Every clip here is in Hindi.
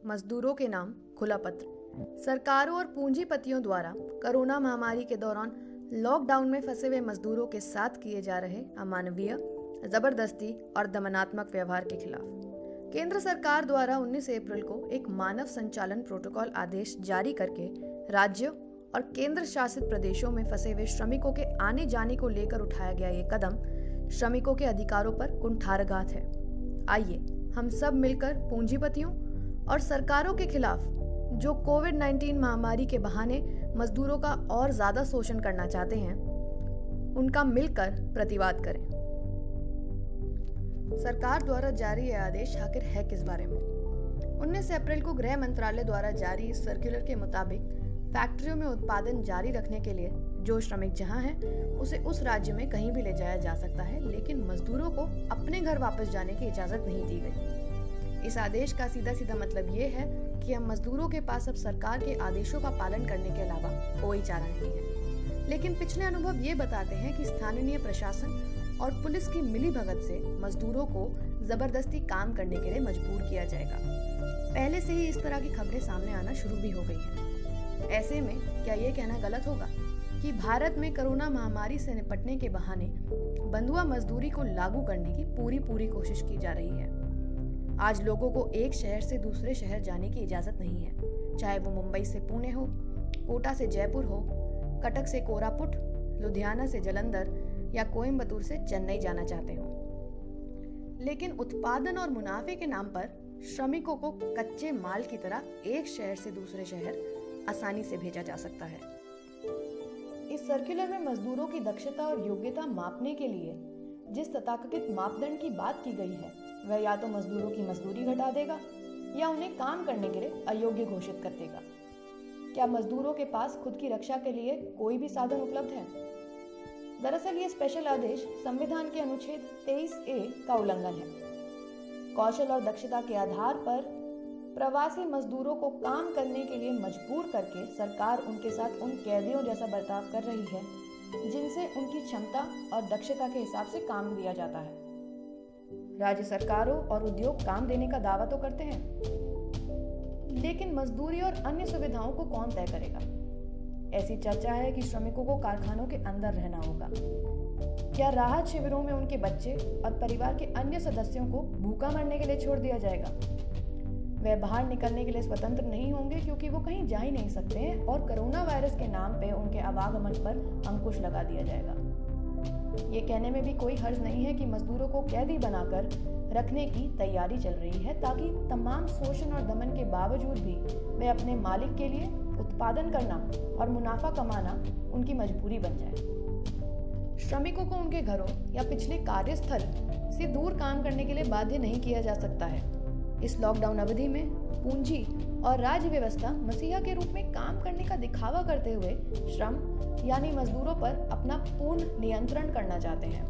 मजदूरों के नाम खुला पत्र। सरकारों और पूंजीपतियों द्वारा कोरोना महामारी के दौरान लॉकडाउन में फंसे हुए मजदूरों के साथ किए जा रहे अमानवीय, जबरदस्ती और दमनात्मक व्यवहार के खिलाफ केंद्र सरकार द्वारा 19 अप्रैल को एक मानव संचालन प्रोटोकॉल आदेश जारी करके राज्यों और केंद्र शासित प्रदेशों में फंसे हुए श्रमिकों के आने जाने को लेकर उठाया गया ये कदम श्रमिकों के अधिकारों पर कुंठाराघात है। आइए हम सब मिलकर पूंजीपतियों और सरकारों के खिलाफ जो कोविड-19 महामारी के बहाने मजदूरों का और ज्यादा शोषण करना चाहते हैं, उनका मिलकर प्रतिवाद करें। सरकार द्वारा जारी यह आदेश आखिर है किस बारे में? 19 अप्रैल को गृह मंत्रालय द्वारा जारी इस सर्कुलर के मुताबिक फैक्ट्रियों में उत्पादन जारी रखने के लिए जो श्रमिक जहां है उसे उस राज्य में कहीं भी ले जाया जा सकता है, लेकिन मजदूरों को अपने घर वापस जाने की इजाजत नहीं दी गई। इस आदेश का सीधा सीधा मतलब ये है कि हम मजदूरों के पास अब सरकार के आदेशों का पालन करने के अलावा कोई चारा नहीं है। लेकिन पिछले अनुभव ये बताते हैं कि स्थानीय प्रशासन और पुलिस की मिलीभगत से मजदूरों को जबरदस्ती काम करने के लिए मजबूर किया जाएगा। पहले से ही इस तरह की खबरें सामने आना शुरू भी हो गई हैं। ऐसे में क्या ये कहना गलत होगा कि भारत में कोरोना महामारी से निपटने के बहाने बंधुआ मजदूरी को लागू करने की पूरी कोशिश की जा रही है। आज लोगों को एक शहर से दूसरे शहर जाने की इजाजत नहीं है, चाहे वो मुंबई से पुणे हो, कोटा से जयपुर हो, कटक से कोरापुट, लुधियाना से जालंधर या कोयम्बतूर से चेन्नई जाना चाहते हो। लेकिन उत्पादन और मुनाफे के नाम पर श्रमिकों को कच्चे माल की तरह एक शहर से दूसरे शहर आसानी से भेजा जा सकता है। इस सर्कुलर में मजदूरों की दक्षता और योग्यता मापने के लिए जिस तथाकथित मापदंड की बात की गई है, वह या तो मजदूरों की मजदूरी घटा देगा या उन्हें काम करने के लिए अयोग्य घोषित कर देगा। क्या मजदूरों के पास खुद की रक्षा के लिए कोई भी साधन उपलब्ध है? दरअसल ये स्पेशल आदेश संविधान के अनुच्छेद 23A का उल्लंघन है। कौशल और दक्षता के आधार पर प्रवासी मजदूरों को काम करने के लिए मजबूर करके सरकार उनके साथ उन कैदियों जैसा बर्ताव कर रही है जिनसे उनकी क्षमता और दक्षता के हिसाब से काम दिया जाता है। राज्य सरकारों और उद्योग काम देने का दावा तो करते हैं, लेकिन मजदूरी और अन्य सुविधाओं को कौन तय करेगा? ऐसी चर्चा है कि श्रमिकों को कारखानों के अंदर रहना होगा। क्या राहत शिविरों में उनके बच्चे और परिवार के अन्य सदस्यों को भूखा मरने के लिए छोड़ दिया जाएगा? वे बाहर निकलने के लिए स्वतंत्र नहीं होंगे क्योंकि वो कहीं जा ही नहीं सकते हैं और कोरोना वायरस के नाम पे उनके आवागमन पर अंकुश लगा दिया जाएगा। ये कहने में भी कोई हर्ज नहीं है कि मजदूरों को कैदी बनाकर रखने की तैयारी चल रही है ताकि तमाम शोषण और दमन के बावजूद भी वे अपने मालिक के लिए उत्पादन करना और मुनाफा कमाना उनकी मजबूरी बन जाए। श्रमिकों को उनके घरों या पिछले कार्यस्थल से दूर काम करने के लिए बाध्य नहीं किया जा सकता है। इस लॉकडाउन अवधि में पूंजी और राज्य व्यवस्था मसीहा के रूप में काम करने का दिखावा करते हुए श्रम यानी मजदूरों पर अपना पूर्ण नियंत्रण करना चाहते हैं।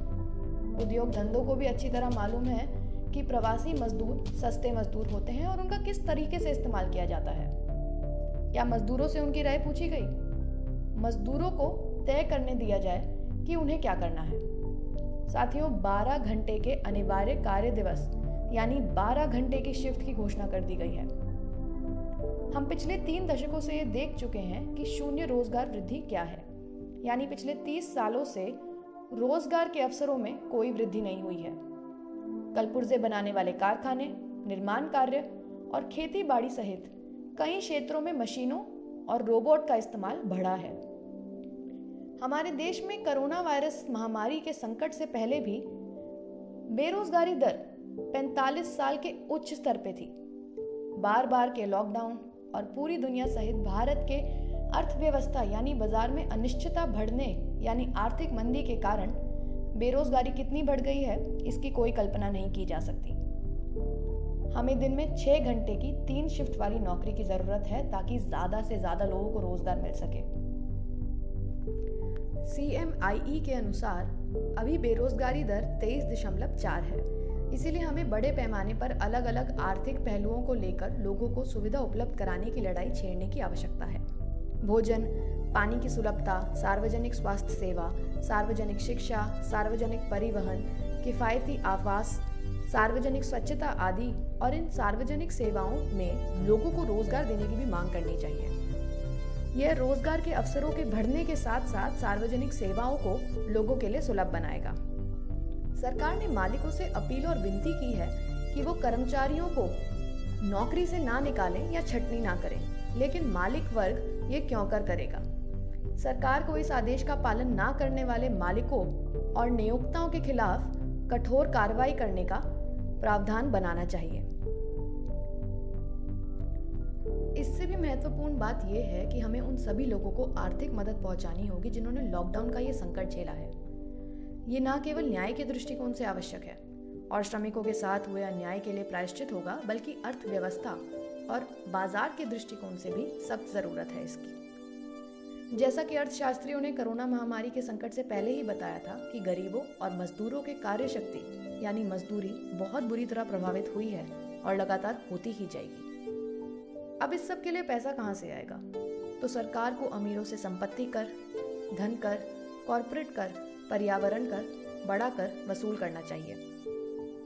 उद्योग धंधों को भी अच्छी तरह मालूम है कि प्रवासी मजदूर सस्ते मजदूर होते हैं और उनका किस तरीके से इस्तेमाल किया जाता है। क्या मजदूरों से उनकी राय पूछी गई? मजदूरों को तय करने दिया जाए कि उन्हें क्या करना है। साथियों, 12 घंटे के अनिवार्य कार्य दिवस यानी 12 घंटे की शिफ्ट की घोषणा कर दी गई है। हम पिछले 3 दशकों से ये देख चुके हैं कि शून्य रोजगार वृद्धि क्या है, यानी पिछले 30 सालों से रोजगार के अवसरों में कोई वृद्धि नहीं हुई है। कलपुर्जे बनाने वाले कारखाने, निर्माण कार्य और खेती बाड़ी सहित कई क्षेत्रों में मशीनों और रोबोट का इस्तेमाल बढ़ा है। हमारे देश में कोरोना वायरस महामारी के संकट से पहले भी बेरोजगारी दर 45 साल के उच्च स्तर पे थी। बार के लॉकडाउन और पूरी दुनिया सहित भारत के अर्थव्यवस्था यानी बाजार में अनिश्चितता बढ़ने यानी आर्थिक मंदी के कारण बेरोजगारी कितनी बढ़ गई है, इसकी कोई कल्पना नहीं की जा सकती। हमें दिन में 6 घंटे की 3 शिफ्ट वाली नौकरी की जरूरत है ताकि ज्यादा से ज्यादा लोगों को रोजगार मिल सके। CMIE के अनुसार अभी बेरोजगारी दर 23.4 है। इसीलिए हमें बड़े पैमाने पर अलग अलग आर्थिक पहलुओं को लेकर लोगों को सुविधा उपलब्ध कराने की लड़ाई छेड़ने की आवश्यकता है। भोजन, पानी की सुलभता, सार्वजनिक स्वास्थ्य सेवा, सार्वजनिक शिक्षा, सार्वजनिक परिवहन, किफायती आवास, सार्वजनिक स्वच्छता आदि और इन सार्वजनिक सेवाओं में लोगों को रोजगार देने की भी मांग करनी चाहिए। यह रोजगार के अवसरों के बढ़ने के साथ साथ सार्वजनिक सेवाओं को लोगों के लिए सुलभ बनाएगा। सरकार ने मालिकों से अपील और विनती की है कि वो कर्मचारियों को नौकरी से ना निकालें या छटनी ना करें, लेकिन मालिक वर्ग ये क्यों करेगा? सरकार को इस आदेश का पालन ना करने वाले मालिकों और नियोक्ताओं के खिलाफ कठोर कार्रवाई करने का प्रावधान बनाना चाहिए। इससे भी महत्वपूर्ण बात यह है कि हमें उन सभी लोगों को आर्थिक मदद पहुंचानी होगी जिन्होंने लॉकडाउन का ये संकट झेला है। ये न केवल न्याय के दृष्टिकोण से आवश्यक है और श्रमिकों के साथ हुए अन्याय के लिए प्रायश्चित होगा, बल्कि अर्थव्यवस्था और बाजार के दृष्टिकोण से भी सख्त जरूरत है इसकी। जैसा कि अर्थशास्त्रियों ने कोरोना महामारी के संकट से पहले ही बताया था कि गरीबों और मजदूरों के कार्य शक्ति यानी मजदूरी बहुत बुरी तरह प्रभावित हुई है और लगातार होती ही जाएगी। अब इस सब के लिए पैसा कहां से आएगा? तो सरकार को अमीरों से संपत्ति कर, धन कर, कॉर्पोरेट कर, पर्यावरण कर, बड़ा कर वसूल करना चाहिए।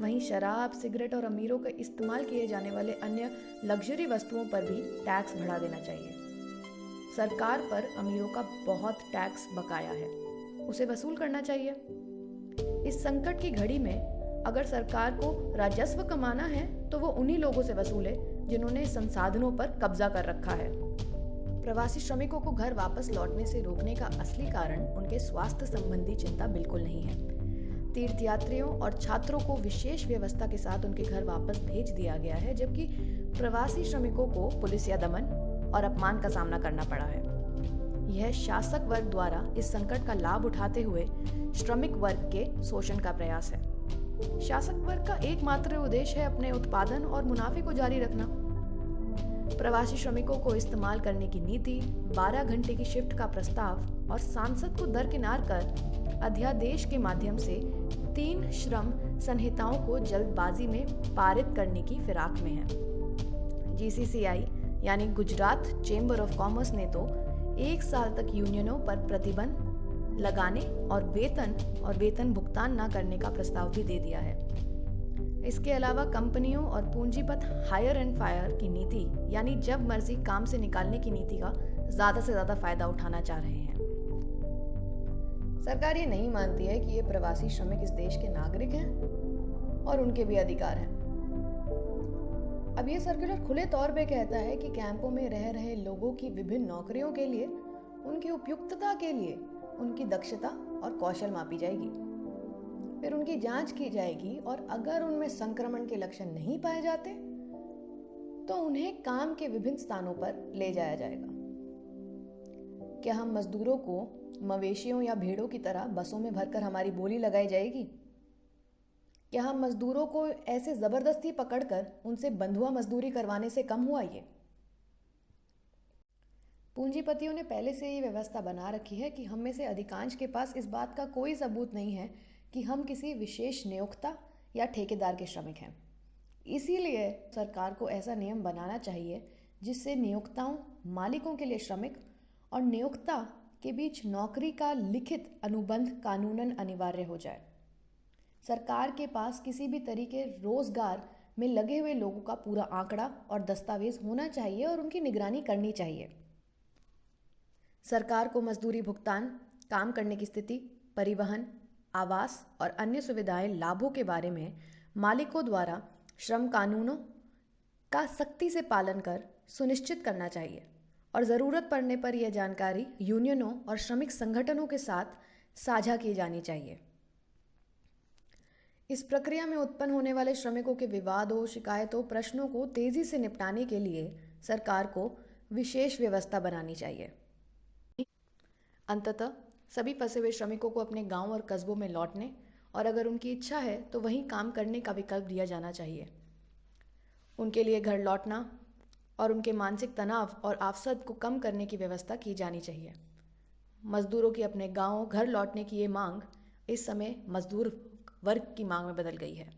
वहीं शराब, सिगरेट और अमीरों के इस्तेमाल किए जाने वाले अन्य लग्जरी वस्तुओं पर भी टैक्स बढ़ा देना चाहिए। सरकार पर अमीरों का बहुत टैक्स बकाया है, उसे वसूल करना चाहिए। इस संकट की घड़ी में अगर सरकार को राजस्व कमाना है तो वो उन्हीं लोगों से वसूले जिन्होंने संसाधनों पर कब्जा कर रखा है। प्रवासी श्रमिकों को घर वापस लौटने से रोकने का असली कारण उनके स्वास्थ्य संबंधी चिंता बिल्कुल नहीं है। तीर्थयात्रियों और छात्रों को विशेष व्यवस्था के साथ उनके घर वापस भेज दिया गया है, जबकि प्रवासी श्रमिकों को पुलिस या दमन और अपमान का सामना करना पड़ा है। यह शासक वर्ग द्वारा इस संकट का लाभ उठाते हुए श्रमिक वर्ग के शोषण का प्रयास है। शासक वर्ग का एकमात्र उद्देश्य है अपने उत्पादन और मुनाफे को जारी रखना। प्रवासी श्रमिकों को इस्तेमाल करने की नीति, 12 घंटे की शिफ्ट का प्रस्ताव और सांसद को दरकिनार कर अध्यादेश के माध्यम से 3 श्रम संहिताओं को जल्दबाजी में पारित करने की फिराक में है। जीसीसीआई यानी गुजरात चेंबर ऑफ कॉमर्स ने तो 1 साल तक यूनियनों पर प्रतिबंध लगाने और वेतन भुगतान न करने का प्रस्ताव भी दे दिया है। इसके अलावा कंपनियों और पूंजीपत हायर एंड फायर की नीति यानी जब मर्जी काम से निकालने की नीति का ज्यादा से ज्यादा फायदा उठाना चाह रहे हैं। सरकार ये नहीं मानती है कि ये प्रवासी श्रमिक इस देश के नागरिक हैं और उनके भी अधिकार हैं। अब ये सर्कुलर खुले तौर पे कहता है कि कैंपों में रह रहे लोगों की विभिन्न नौकरियों के लिए उनकी उपयुक्तता के लिए उनकी दक्षता और कौशल मापी जाएगी, फिर उनकी जांच की जाएगी और अगर उनमें संक्रमण के लक्षण नहीं पाए जाते तो उन्हें काम के विभिन्न स्थानों पर ले जाया जाएगा। क्या हम मजदूरों को मवेशियों या भेड़ों की तरह बसों में भरकर हमारी बोली लगाई जाएगी? क्या हम मजदूरों को ऐसे जबरदस्ती पकड़कर उनसे बंधुआ मजदूरी करवाने से कम हुआ ये? पूंजीपतियों ने पहले से ही व्यवस्था बना रखी है कि हम में से अधिकांश के पास इस बात का कोई सबूत नहीं है कि हम किसी विशेष नियोक्ता या ठेकेदार के श्रमिक हैं। इसीलिए सरकार को ऐसा नियम बनाना चाहिए जिससे नियोक्ताओं, मालिकों के लिए श्रमिक और नियोक्ता के बीच नौकरी का लिखित अनुबंध कानूनन अनिवार्य हो जाए। सरकार के पास किसी भी तरीके रोजगार में लगे हुए लोगों का पूरा आंकड़ा और दस्तावेज होना चाहिए और उनकी निगरानी करनी चाहिए। सरकार को मजदूरी भुगतान, काम करने की स्थिति, परिवहन, आवास और अन्य सुविधाएं लाभों के बारे में मालिकों द्वारा श्रम कानूनों का सख्ती से पालन कर सुनिश्चित करना चाहिए और ज़रूरत पड़ने पर यह जानकारी यूनियनों और श्रमिक संगठनों के साथ साझा की जानी चाहिए। इस प्रक्रिया में उत्पन्न होने वाले श्रमिकों के विवादों, शिकायतों, प्रश्नों को तेजी से निपटाने के लिए सरकार को विशेष व्यवस्था बनानी चाहिए। अंततः सभी फंसे हुए श्रमिकों को अपने गांव और कस्बों में लौटने और अगर उनकी इच्छा है तो वहीं काम करने का विकल्प दिया जाना चाहिए। उनके लिए घर लौटना और उनके मानसिक तनाव और अवसाद को कम करने की व्यवस्था की जानी चाहिए। मजदूरों की अपने गांव, घर लौटने की ये मांग इस समय मजदूर वर्ग की मांग में बदल गई है।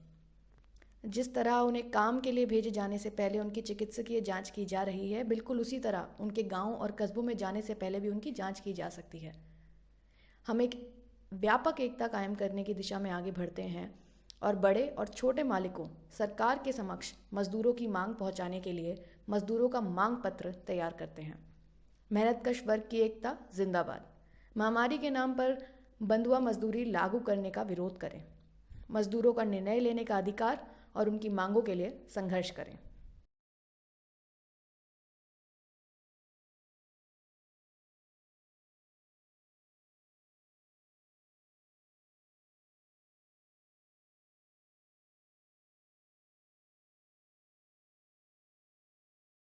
जिस तरह उन्हें काम के लिए भेजे जाने से पहले उनकी चिकित्सकीय जांच की जा रही है, बिल्कुल उसी तरह उनके गांव और कस्बों में जाने से पहले भी उनकी जांच की जा सकती है। हम एक व्यापक एकता कायम करने की दिशा में आगे बढ़ते हैं और बड़े और छोटे मालिकों सरकार के समक्ष मजदूरों की मांग पहुंचाने के लिए मजदूरों का मांग पत्र तैयार करते हैं। मेहनतकश वर्ग की एकता जिंदाबाद। महामारी के नाम पर बंधुआ मजदूरी लागू करने का विरोध करें। मजदूरों का निर्णय लेने का अधिकार और उनकी मांगों के लिए संघर्ष करें।